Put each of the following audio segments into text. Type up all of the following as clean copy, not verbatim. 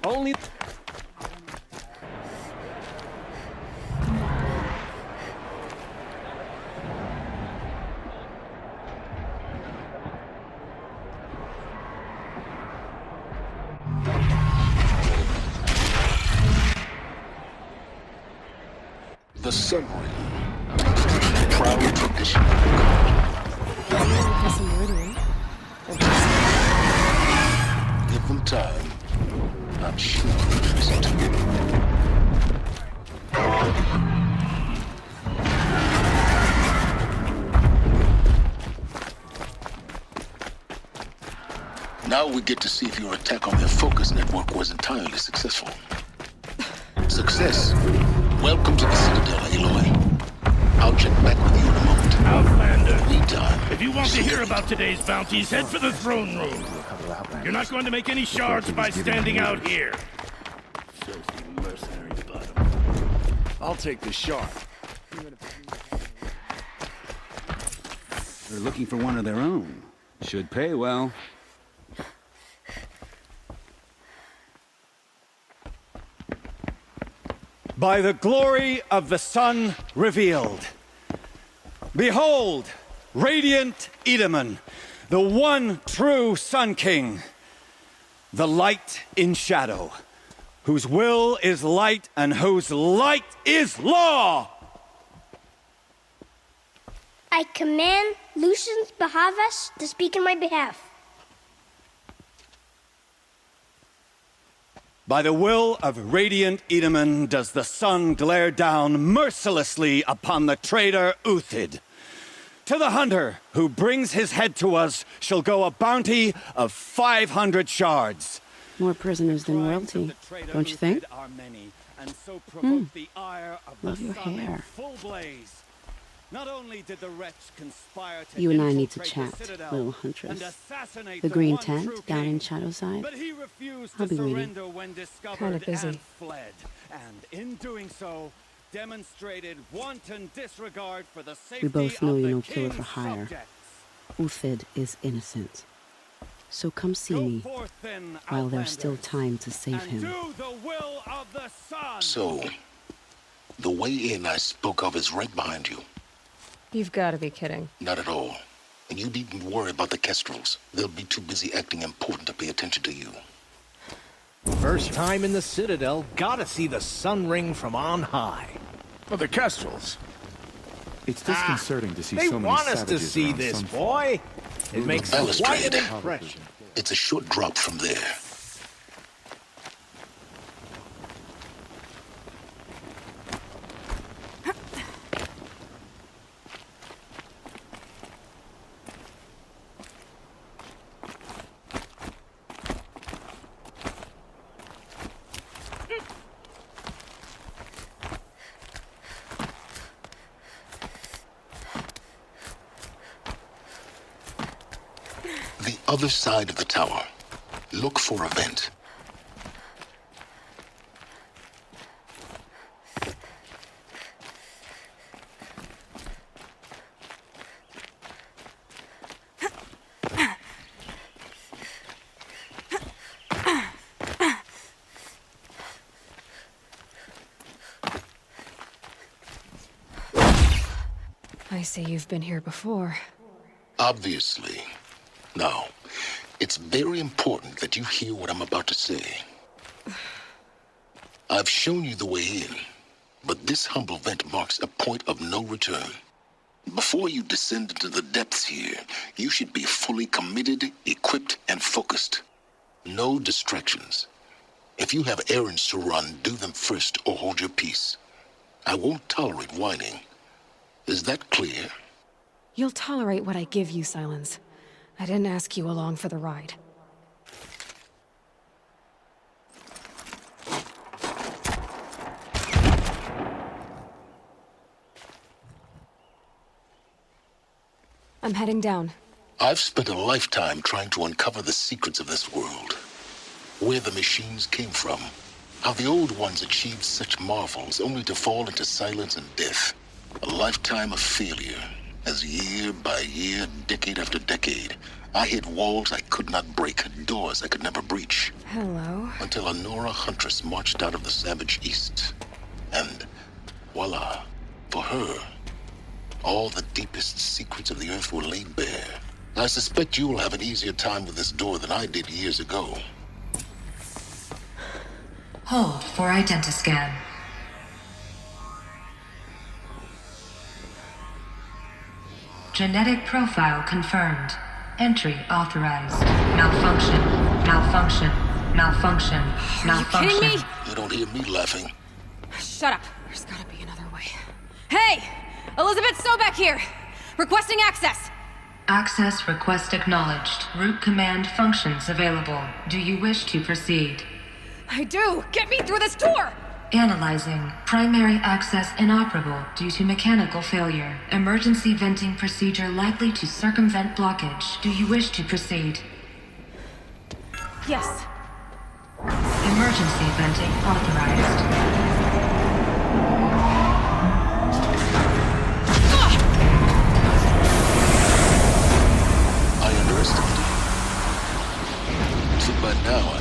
Only... The Sun Ring. Proud tradition. Give them time. I'm sure they'll listen to you. Now we get to see if your attack on their focus network was entirely successful. Success. Welcome to the Citadel, Aloy. I'll check back with you in a moment. Outlander! Meantime, If you want to hear about today's bounties, head for the throne room. You're not going to make any shards by standing out here. Filthy mercenary bottom. I'll take the shard. They're looking for one of their own. Should pay well. By the glory of the sun revealed. Behold, radiant Edaman, the one true Sun King. The light in shadow, whose will is light and whose light is law. I command Lucius Bahavas to speak in my behalf. By the will of radiant Edaman does the sun glare down mercilessly upon the traitor Uthid. To the hunter who brings his head to us shall go a bounty of 500 shards. More prisoners than royalty, don't you think? Love your hair. Not only did the wretch conspire to You and I need to infiltrate chat, the Citadel little and huntress. assassinate The green one tent true down king, in Shadowside. but he refused I'll to be waiting. surrender when discovered Kinda busy. and fled. And in doing so, demonstrated wanton disregard for the safety We both know of you're the no killer for king's hire. subjects. Uthid is innocent. So come see Go me forth then, while there's still Outlanders, time to save and him. do the will of the sun. So, the way in I spoke of is right behind you. You've got to be kidding. Not at all. And you needn't worry about the Kestrels. They'll be too busy acting important to pay attention to you. First time in the Citadel, gotta see the sun ring from on high. For the Kestrels. It's disconcerting to see They so many want us to savages see around this, some- boy. It makes quite an Balustrade. impression. It's a short drop from there. The other side of the tower. Look for a vent. I see you've been here before. Obviously. Now, it's very important that you hear what I'm about to say. I've shown you the way in, but this humble vent marks a point of no return. Before you descend into the depths here, you should be fully committed, equipped, and focused. No distractions. If you have errands to run, do them first or hold your peace. I won't tolerate whining. Is that clear? You'll tolerate what I give you, Silence. I didn't ask you along for the ride. I'm heading down. I've spent a lifetime trying to uncover the secrets of this world. Where the machines came from. How the old ones achieved such marvels only to fall into silence and death. A lifetime of failure, as year by year, decade after decade, I hit walls I could not break, doors I could never breach. Hello. Until a Nora huntress marched out of the savage east. And voila, for her, all the deepest secrets of the earth were laid bare. I suspect you will have an easier time with this door than I did years ago. Hold for identiscan. Genetic profile confirmed. Entry authorized. Malfunction. Malfunction. Malfunction. Malfunction. Are you kidding me? You don't hear me laughing. Shut up. There's gotta be another way. Hey! Elizabeth Sobeck here! Requesting access! Access request acknowledged. Root command functions available. Do you wish to proceed? I do! Get me through this door! Analyzing. Primary access inoperable due to mechanical failure. Emergency venting procedure likely to circumvent blockage. Do you wish to proceed? Yes. Emergency venting authorized. I underestimated. Too bad now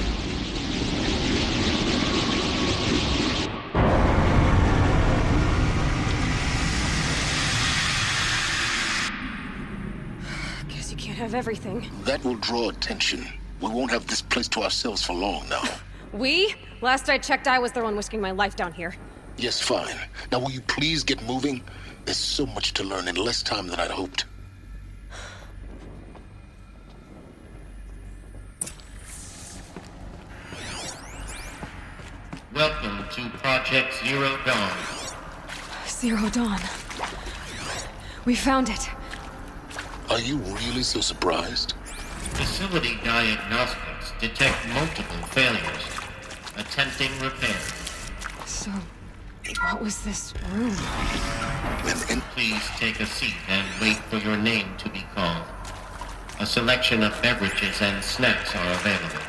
Guess you can't have everything. that will draw attention. We won't have this place to ourselves for long now. We? Last I checked, I was the one risking my life down here. Yes, fine. Now will you please get moving? There's so much to learn in less time than I'd hoped. Welcome to Project Zero Dawn. Zero Dawn. We found it. Are you really so surprised? Facility diagnostics detect multiple failures. Attempting repair. So, what was this room? Please take a seat and wait for your name to be called. A selection of beverages and snacks are available.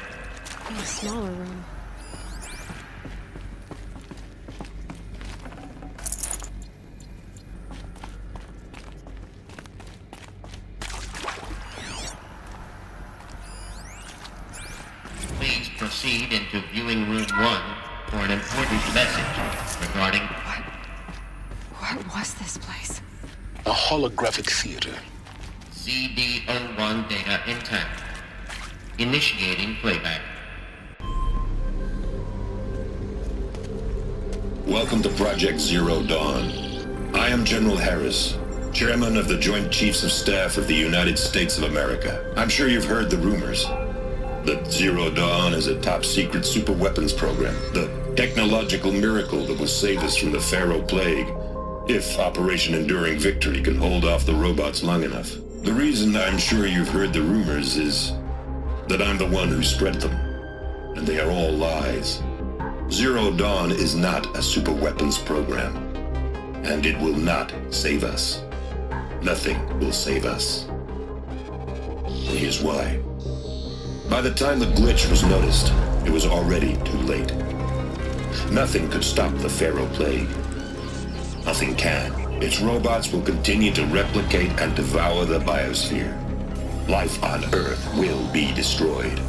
In a smaller room. Please proceed into viewing room 1 for an important message regarding... What was this place? A holographic theater. CD01 data intact. Initiating playback. Welcome to Project Zero Dawn. I am General Harris, Chairman of the Joint Chiefs of Staff of the United States of America. I'm sure you've heard the rumors that Zero Dawn is a top-secret superweapons program, the technological miracle that will save us from the Pharaoh Plague, if Operation Enduring Victory can hold off the robots long enough. The reason I'm sure you've heard the rumors is that I'm the one who spread them, and they are all lies. Zero Dawn is not a superweapons program, and it will not save us. Nothing will save us. And here's why. By the time the glitch was noticed, it was already too late. Nothing could stop the Pharaoh Plague. Nothing can. Its robots will continue to replicate and devour the biosphere. Life on Earth will be destroyed.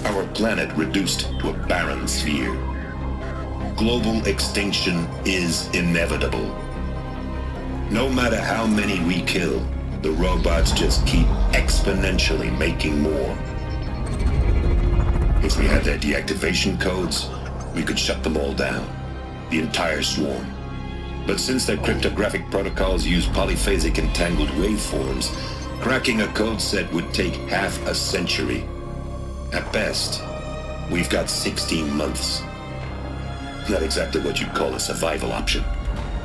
Our planet reduced to a barren sphere. Global extinction is inevitable. No matter how many we kill, the robots just keep exponentially making more. If we had their deactivation codes, we could shut them all down. The entire swarm. But since their cryptographic protocols use polyphasic entangled waveforms, cracking a code set would take half a century. At best, we've got 16 months. Not exactly what you'd call a survival option.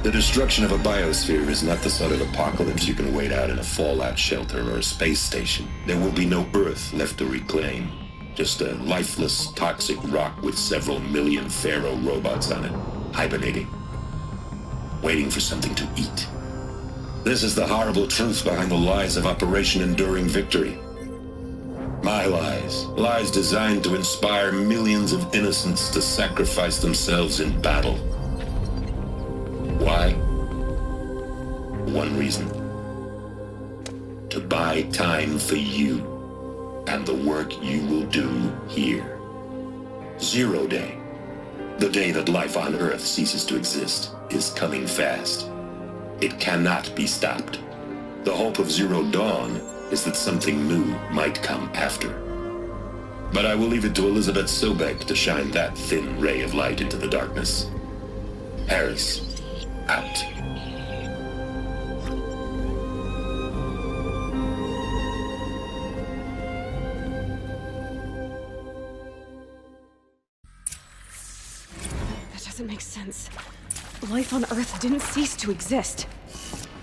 The destruction of a biosphere is not the sort of apocalypse you can wait out in a fallout shelter or a space station. There will be no Earth left to reclaim. Just a lifeless, toxic rock with several million Pharaoh robots on it, hibernating, waiting for something to eat. This is the horrible truth behind the lies of Operation Enduring Victory. My lies. Lies designed to inspire millions of innocents to sacrifice themselves in battle. Why? One reason. To buy time for you. and the work you will do here. 0 Day, the day that life on Earth ceases to exist, is coming fast. It cannot be stopped. The hope of Zero Dawn is that something new might come after. But I will leave it to Elizabeth Sobek to shine that thin ray of light into the darkness. Harris, out. That doesn't make sense. Life on Earth didn't cease to exist.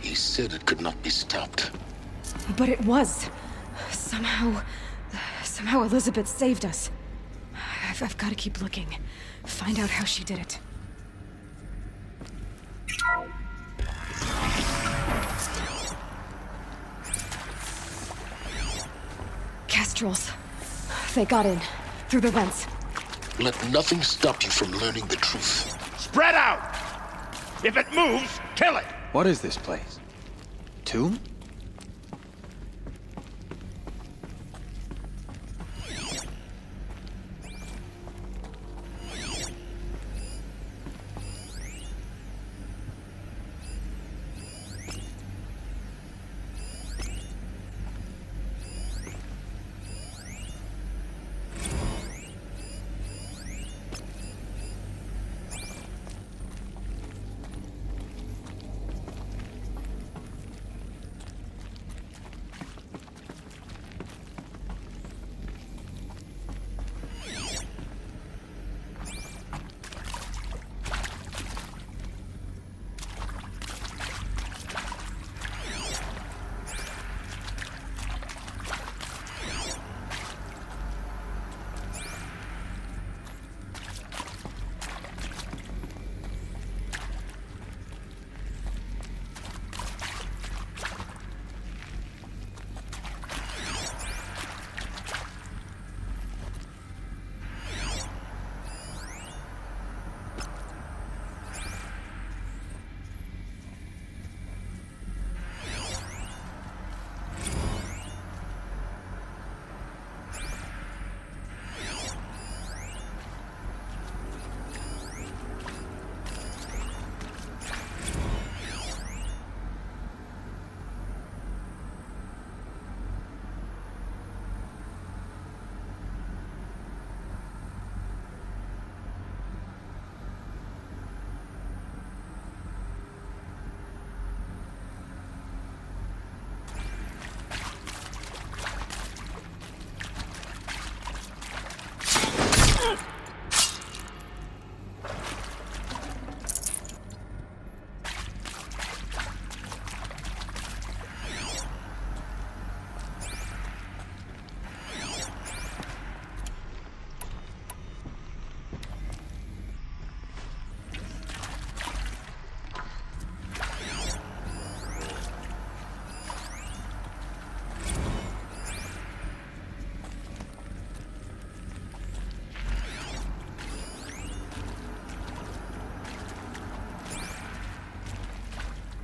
He said it could not be stopped. But it was. Somehow Elizabeth saved us. I've got to keep looking. Find out how she did it. Kestrels. They got in. Through the vents. Let nothing stop you from learning the truth. Spread out! If it moves, kill it! What is this place? Tomb?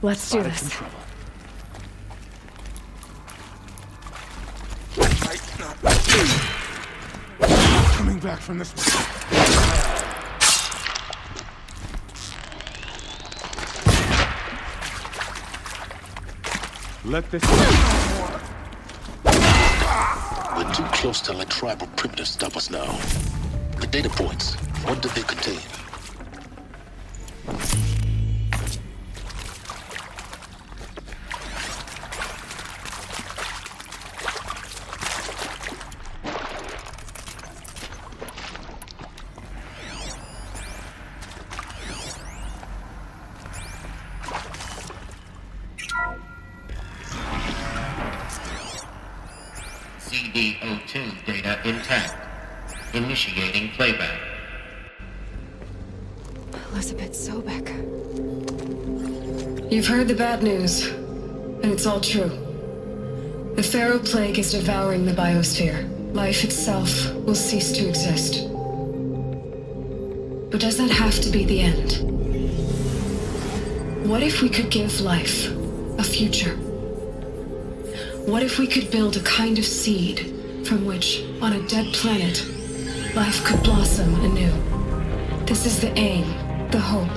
Let's do this. Coming back from this. Let this. We're too close to let tribal primitives stop us now. The data points, what do they contain? CD02 data intact. Initiating playback. Elizabeth Sobek. You've heard the bad news, and it's all true. The Pharaoh Plague is devouring the biosphere. Life itself will cease to exist. But does that have to be the end? What if we could give life a future? What if we could build a kind of seed from which, on a dead planet, life could blossom anew. This is the aim, the hope,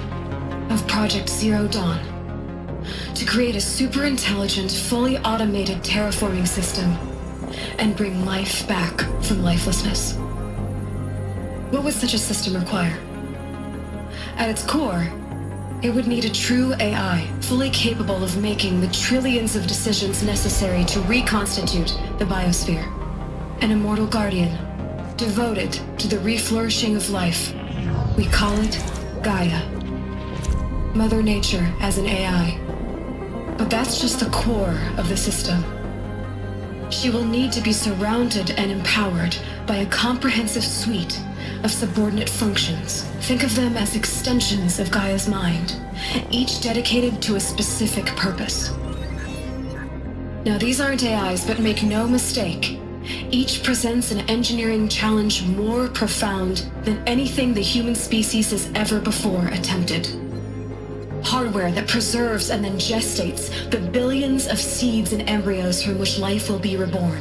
of Project Zero Dawn. To create a super-intelligent, fully automated terraforming system and bring life back from lifelessness. What would such a system require? At its core, it would need a true AI, fully capable of making the trillions of decisions necessary to reconstitute the biosphere. An immortal guardian, devoted to the reflourishing of life. We call it Gaia. Mother Nature as an AI. But that's just the core of the system. She will need to be surrounded and empowered by a comprehensive suite of subordinate functions. Think of them as extensions of Gaia's mind, each dedicated to a specific purpose. Now, these aren't AIs, but make no mistake, each presents an engineering challenge more profound than anything the human species has ever before attempted. Hardware that preserves and then gestates the billions of seeds and embryos from which life will be reborn.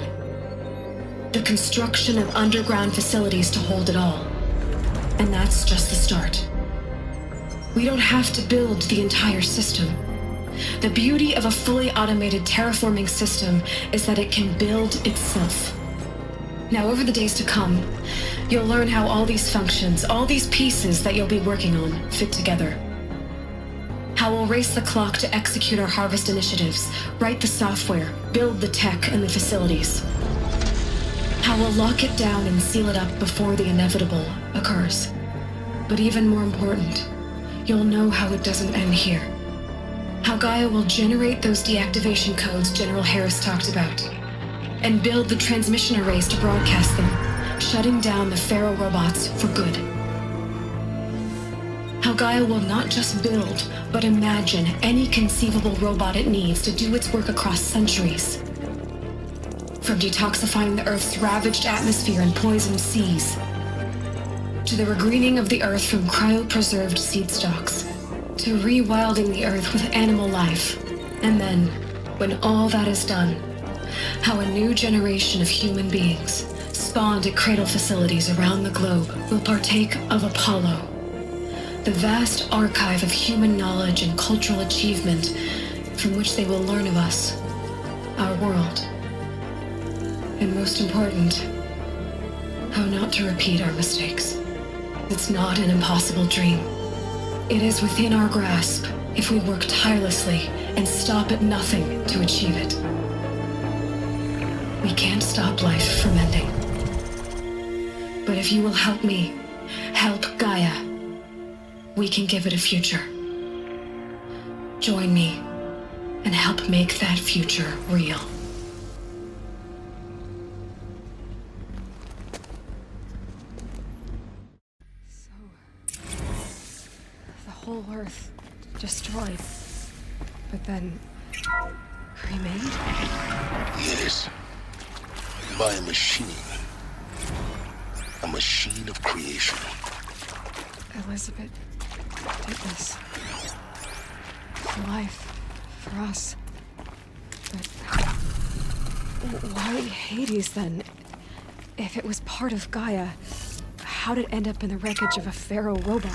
The construction of underground facilities to hold it all. And that's just the start. We don't have to build the entire system. The beauty of a fully automated terraforming system is that it can build itself. Now, over the days to come, you'll learn how all these functions, all these pieces that you'll be working on, fit together. How we'll race the clock to execute our harvest initiatives, write the software, build the tech and the facilities. How we'll lock it down and seal it up before the inevitable occurs. But even more important, you'll know how it doesn't end here. How Gaia will generate those deactivation codes General Harris talked about, and build the transmission arrays to broadcast them, shutting down the Pharaoh robots for good. How Gaia will not just build, but imagine any conceivable robot it needs to do its work across centuries. From detoxifying the Earth's ravaged atmosphere and poisoned seas, to the regreening of the Earth from cryopreserved seed stalks, to rewilding the Earth with animal life. And then, when all that is done, how a new generation of human beings, spawned at cradle facilities around the globe, will partake of Apollo, the vast archive of human knowledge and cultural achievement from which they will learn of us, our world. And most important, how not to repeat our mistakes. It's not an impossible dream. It is within our grasp if we work tirelessly and stop at nothing to achieve it. We can't stop life from ending. But if you will help me, help Gaia, we can give it a future. Join me and help make that future real. Whole Earth destroyed, but then cremated? Yes. By a machine. A machine of creation. Elizabeth did this. For life. For us. But why Hades then? If it was part of Gaia, how'd it end up in the wreckage of a Pharaoh robot?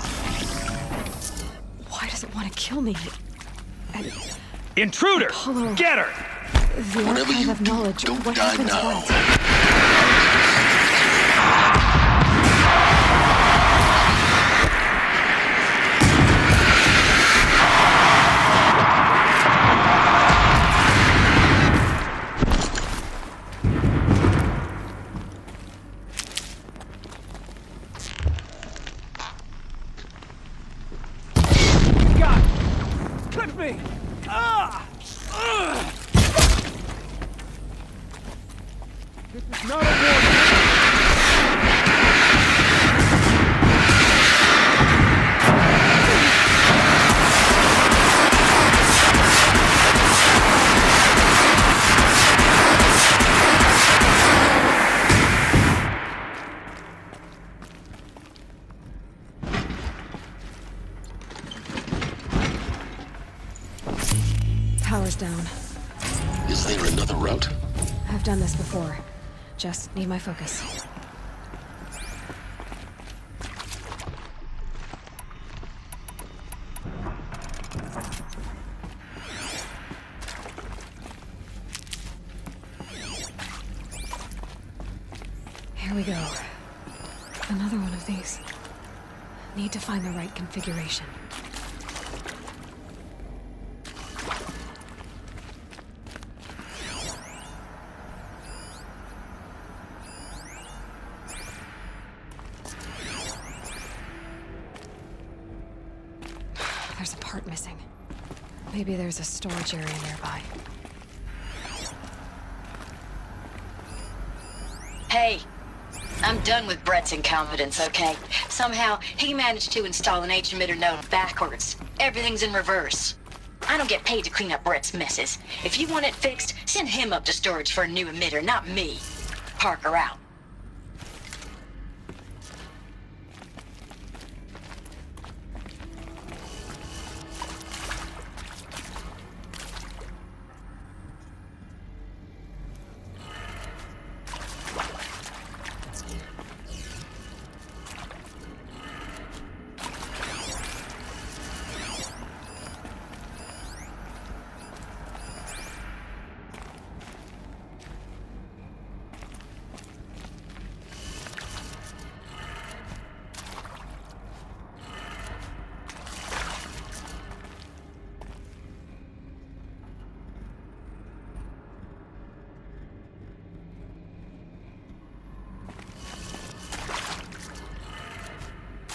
Why does it want to kill me? And Intruder! Apollo, get her! The archive of knowledge. Don't what die happens now. what? Power's down. Is there another route? I've done this before. Just need my focus. Here we go. Another one of these. Need to find the right configuration. There's a part missing. Maybe there's a storage area nearby. Hey, I'm done with Brett's incompetence, okay? Somehow, he managed to install an H-emitter node backwards. Everything's in reverse. I don't get paid to clean up Brett's messes. If you want it fixed, send him up to storage for a new emitter, not me. Parker out.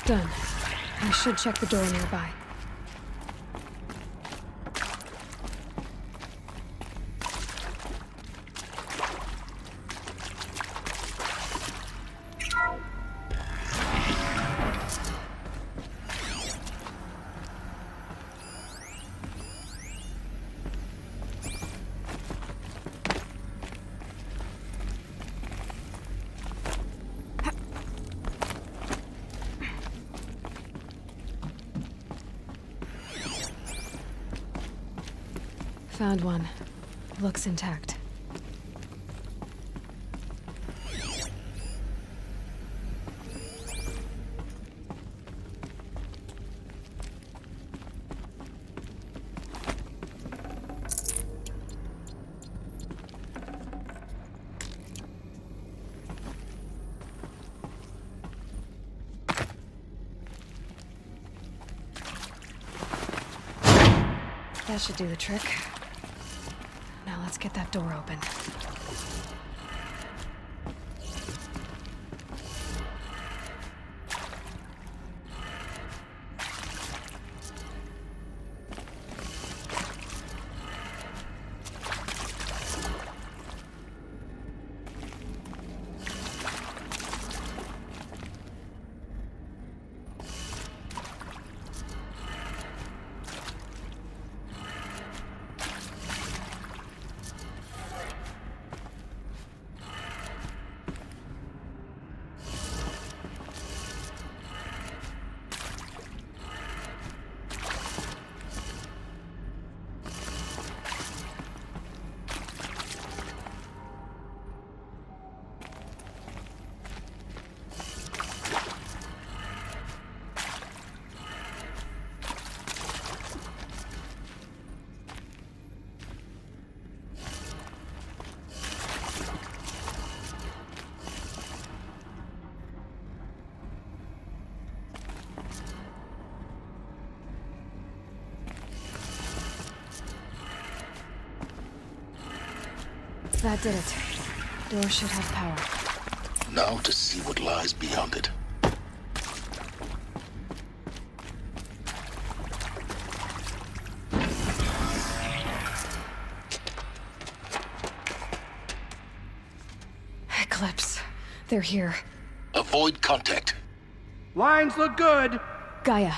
Done. I should check the door nearby. Found one. Looks intact. That should do the trick. Now let's get that door open. That did it. Door should have power. Now to see what lies beyond it. Eclipse. They're here. Avoid contact. Lines look good. Gaia.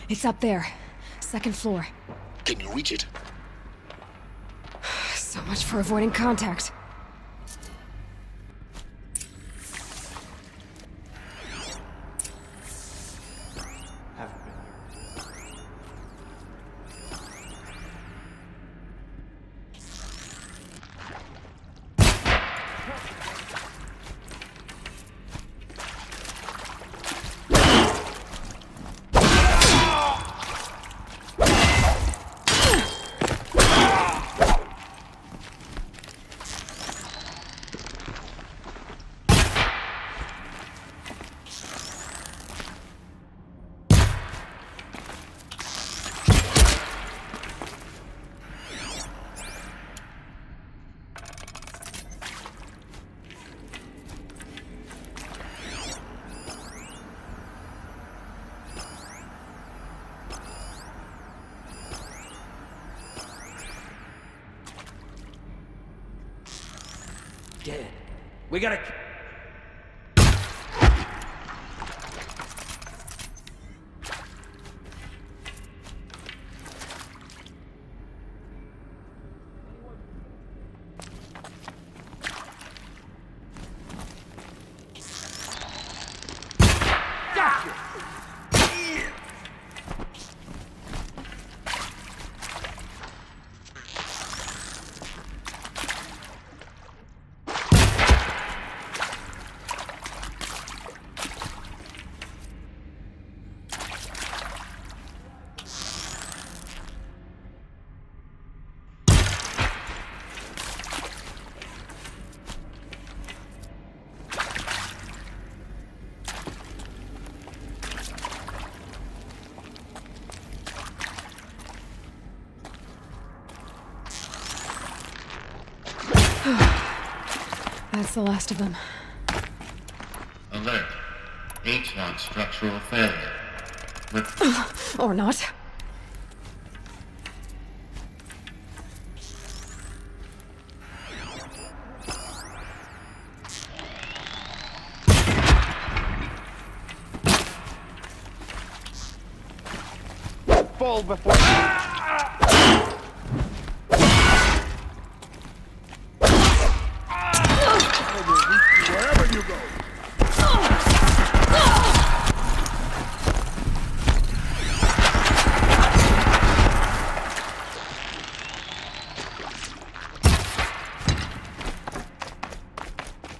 It's up there. Second floor. Can you reach it? So much for avoiding contact. dead. We gotta... That's the last of them. Alert. H-lock structural failure. Or not. Fall before... Wherever you go.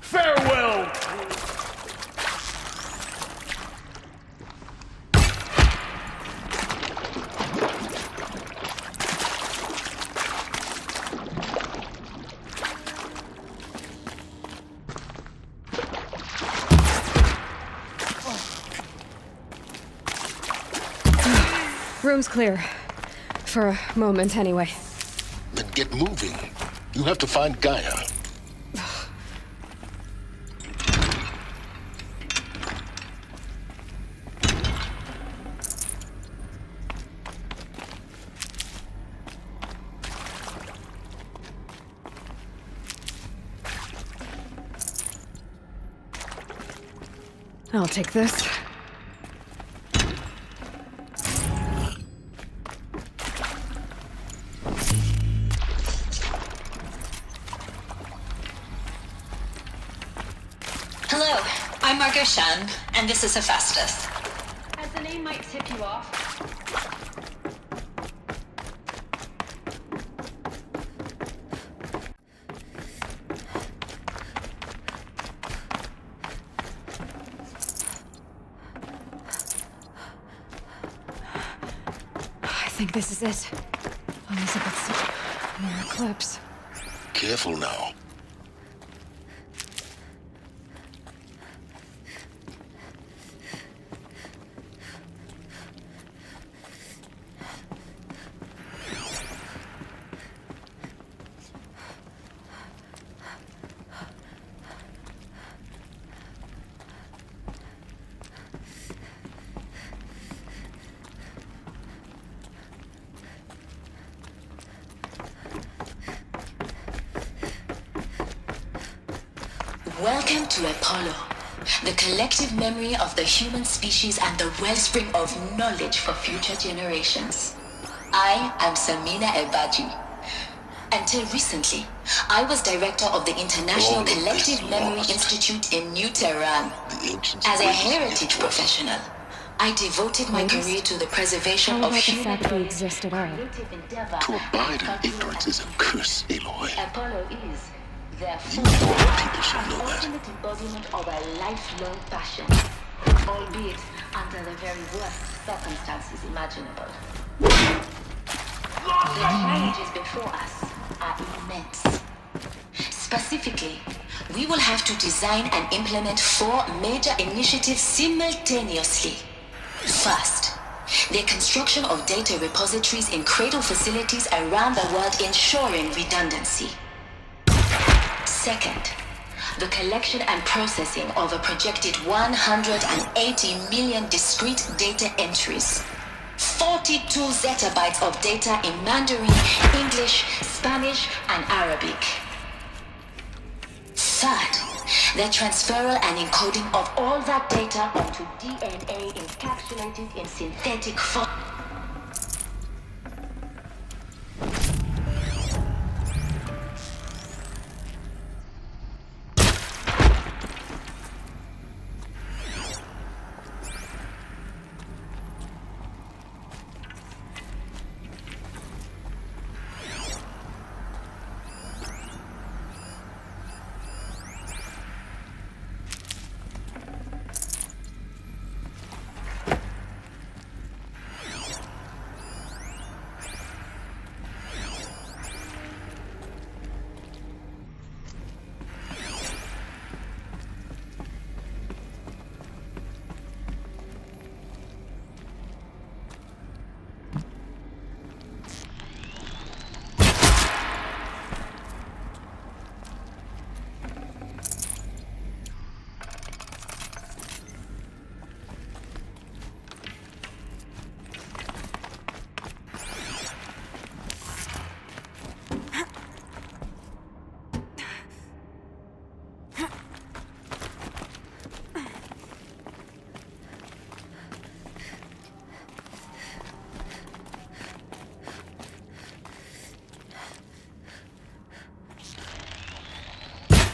Farewell. Room's clear. For a moment, anyway. Then get moving. You have to find Gaia. I'll take this. Hello, I'm Margot Shan, and this is Hephaestus. As the name might tip you off, I think this is it. Elizabeth's more eclipse. Careful now. Welcome to Apollo, the collective memory of the human species and the wellspring of knowledge for future generations. I am Samina Ebaji. Until recently, I was director of the International Collective Memory Institute in New Tehran. As a heritage professional, I devoted my career to the preservation of human factory exist at all. creative endeavor. To abide in ignorance is a curse, Aloy. Apollo is, therefore, People should know an that. ultimate embodiment of a lifelong passion, albeit under the very worst circumstances imaginable. The challenges before us are immense. Specifically, we will have to design and implement 4 major initiatives simultaneously. First, the construction of data repositories in cradle facilities around the world, ensuring redundancy. Second, the collection and processing of a projected 180 million discrete data entries. 42 zettabytes of data in Mandarin, English, Spanish, and Arabic. inside. The transferal and encoding of all that data onto DNA encapsulated in synthetic form.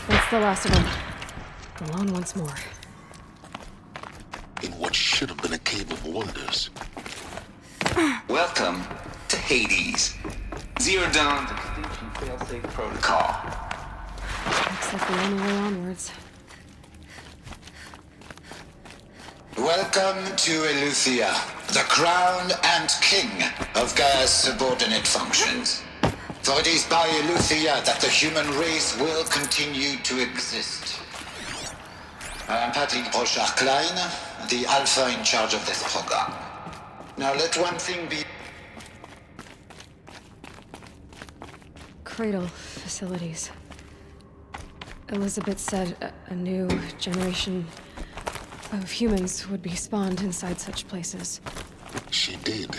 That's the last of them. Alone once more. In what should have been a cave of wonders. Welcome to Hades. Zero Dawn's extinction failsafe protocol. Looks like the only way onwards. Welcome to Eleuthia, the crown and king of Gaia's subordinate functions. For it is by Eleuthia that the human race will continue to exist. I am Patrick Brochard-Klein, the Alpha in charge of this program. Now let one thing be... Cradle facilities. Elizabeth said a new generation of humans would be spawned inside such places. She did.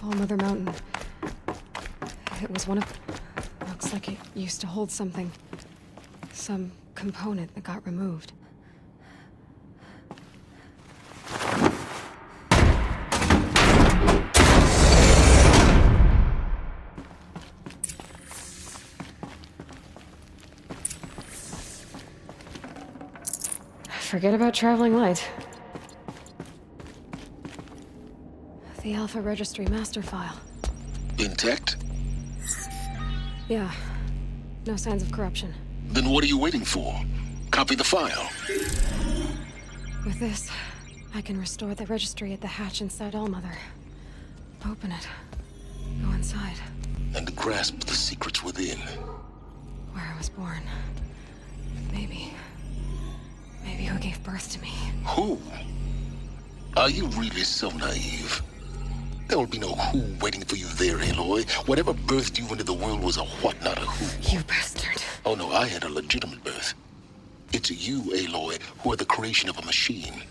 All Mother Mountain. It was one of... Looks like it used to hold something. Some component that got removed. Forget about traveling light. The Alpha Registry master file. Intact? Yeah. No signs of corruption. Then what are you waiting for? Copy the file. With this, I can restore the registry at the hatch inside Allmother. Open it. Go inside. And grasp the secrets within. Where I was born. Maybe who gave birth to me. Who? Are you really so naive? There will be no who waiting for you there, Aloy. Whatever birthed you into the world was a what, not a who. You bastard. Oh no, I had a legitimate birth. It's you, Aloy, who are the creation of a machine.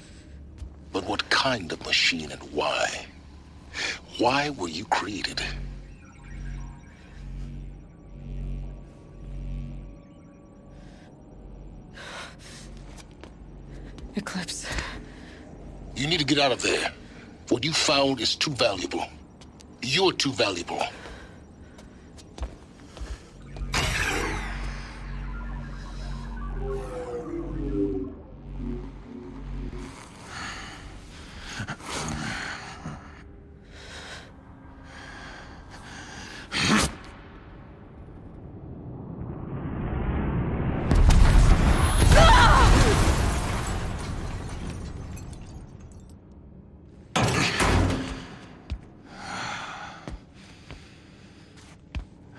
But what kind of machine and why? Why were you created? Eclipse. You need to get out of there. What you found is too valuable. You're too valuable.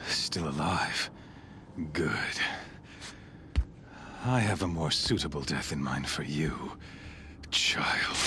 Still alive. Good. I have a more suitable death in mind for you, child.